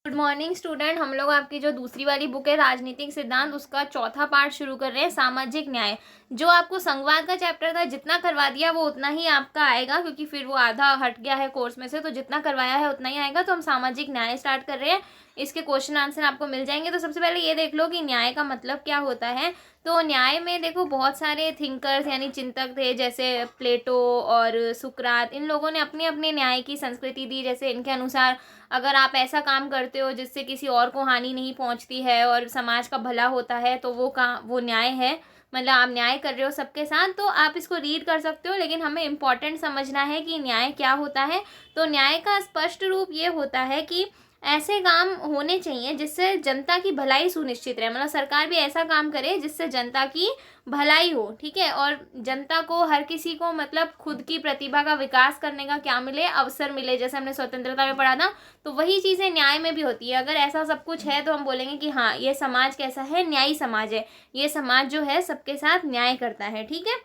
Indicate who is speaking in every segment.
Speaker 1: Good morning student. हम लोग आपकी जो दूसरी वाली बुक है राजनीतिक सिद्धांत, उसका चौथा पार्ट शुरू कर रहे हैं, सामाजिक न्याय। जो आपको संघवाद का चैप्टर था, जितना करवा दिया वो उतना ही आपका आएगा, क्योंकि फिर वो आधा हट गया है कोर्स में से, तो जितना करवाया है उतना ही आएगा। तो हम सामाजिक न्याय स्टार्ट कर रहे हैं, इसके क्वेश्चन आंसर आपको मिल जाएंगे। तो सबसे पहले ये देख लो कि न्याय का मतलब क्या होता है। तो न्याय में देखो बहुत सारे थिंकर्स यानी चिंतक थे, जैसे प्लेटो और सुकरात। इन लोगों ने अपनी अपनी न्याय की संस्कृति दी। जैसे इनके अनुसार अगर आप ऐसा काम करते हो जिससे किसी और को हानि नहीं पहुंचती है और समाज का भला होता है, तो वो न्याय है। मतलब आप न्याय कर रहे हो सबके साथ। तो आप इसको रीड कर सकते हो, लेकिन हमें इम्पॉर्टेंट समझना है कि न्याय क्या होता है। तो न्याय का स्पष्ट रूप ये होता है कि ऐसे काम होने चाहिए जिससे जनता की भलाई सुनिश्चित रहे। मतलब सरकार भी ऐसा काम करे जिससे जनता की भलाई हो, ठीक है। और जनता को, हर किसी को मतलब खुद की प्रतिभा का विकास करने का क्या मिले, अवसर मिले। जैसे हमने स्वतंत्रता में पढ़ा था, तो वही चीज़ें न्याय में भी होती है। अगर ऐसा सब कुछ है तो हम बोलेंगे कि हाँ, ये समाज कैसा है, न्यायी समाज है। ये समाज जो है सबके साथ न्याय करता है, ठीक है।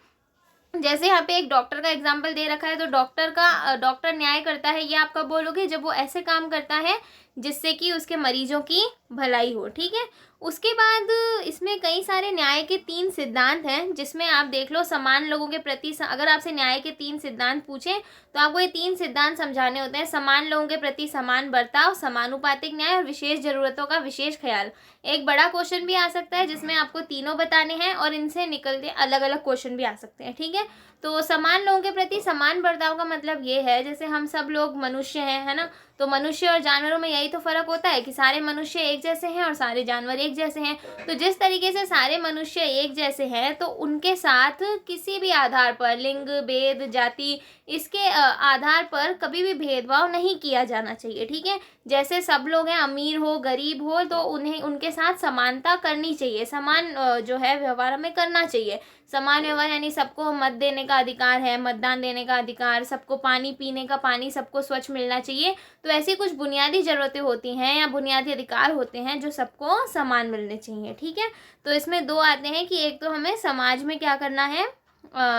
Speaker 1: जैसे यहाँ पे एक डॉक्टर का एग्जाम्पल दे रखा है, तो डॉक्टर न्याय करता है, ये आप कब बोलोगे, जब वो ऐसे काम करता है जिससे कि उसके मरीजों की भलाई हो, ठीक है। उसके बाद इसमें कई सारे न्याय के 3 सिद्धांत हैं, जिसमें आप देख लो समान लोगों के प्रति। अगर आपसे न्याय के 3 सिद्धांत पूछें तो आपको ये 3 सिद्धांत समझाने होते हैं। समान लोगों के प्रति समान बर्ताव, समानुपातिक न्याय और विशेष जरूरतों का विशेष ख्याल। एक बड़ा क्वेश्चन भी आ सकता है जिसमें आपको तीनों बताने हैं, और इनसे निकलते अलग अलग क्वेश्चन भी आ सकते हैं, ठीक है। तो समान लोगों के प्रति समान बर्ताव का मतलब ये है, जैसे हम सब लोग मनुष्य हैं, है ना। तो मनुष्य और जानवरों में यही तो फर्क होता है कि सारे मनुष्य एक जैसे हैं और सारे जानवर एक जैसे हैं। तो जिस तरीके से सारे मनुष्य एक जैसे हैं, तो उनके साथ किसी भी आधार पर, लिंग, भेद, जाति, इसके आधार पर कभी भी भेदभाव नहीं किया जाना चाहिए, ठीक है। जैसे सब लोग हैं, अमीर हो गरीब हो, तो उन्हें उनके साथ समानता करनी चाहिए। समान जो है व्यवहार हमें करना चाहिए। समान व्यवहार यानी सबको मत देने का अधिकार है, मतदान देने का अधिकार, सबको पानी पीने का पानी सबको स्वच्छ मिलना चाहिए। तो ऐसी कुछ बुनियादी ज़रूरतें होती हैं या बुनियादी अधिकार होते हैं जो सबको समान मिलने चाहिए, ठीक है। तो इसमें 2 आते हैं कि एक तो हमें समाज में क्या करना है,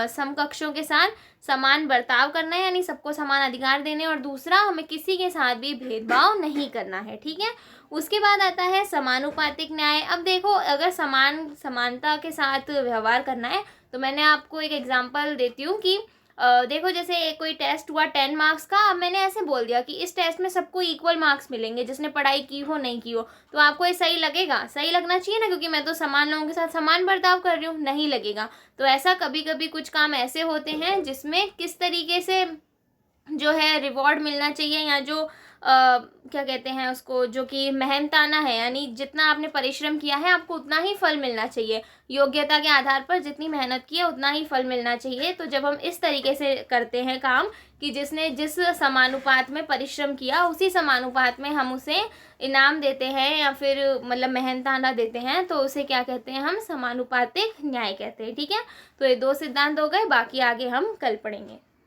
Speaker 1: समकक्षों के साथ समान बर्ताव करना है, यानी सबको समान अधिकार देने, और दूसरा हमें किसी के साथ भी भेदभाव नहीं करना है, ठीक है। उसके बाद आता है समानुपातिक न्याय। अब देखो, अगर समानता के साथ व्यवहार करना है, तो मैंने आपको एक एग्जांपल देती हूँ कि देखो, जैसे कोई टेस्ट हुआ 10 मार्क्स का। अब मैंने ऐसे बोल दिया कि इस टेस्ट में सबको इक्वल मार्क्स मिलेंगे, जिसने पढ़ाई की हो नहीं की हो। तो आपको ये सही लगेगा? सही लगना चाहिए ना, क्योंकि मैं तो समान लोगों के साथ समान बर्ताव कर रही हूँ। नहीं लगेगा। तो ऐसा कभी कभी कुछ काम ऐसे होते हैं जिसमें किस तरीके से जो है रिवॉर्ड मिलना चाहिए, या जो क्या कहते हैं उसको, जो कि मेहनताना है, यानी जितना आपने परिश्रम किया है आपको उतना ही फल मिलना चाहिए। योग्यता के आधार पर जितनी मेहनत की है उतना ही फल मिलना चाहिए। तो जब हम इस तरीके से करते हैं काम कि जिसने जिस समानुपात में परिश्रम किया, उसी समानुपात में हम उसे इनाम देते हैं या फिर मतलब मेहनताना देते हैं, तो उसे क्या कहते हैं, हम समानुपातिक न्याय कहते हैं, ठीक है। तो ये 2 सिद्धांत हो गए, बाकी आगे हम कल पढ़ेंगे।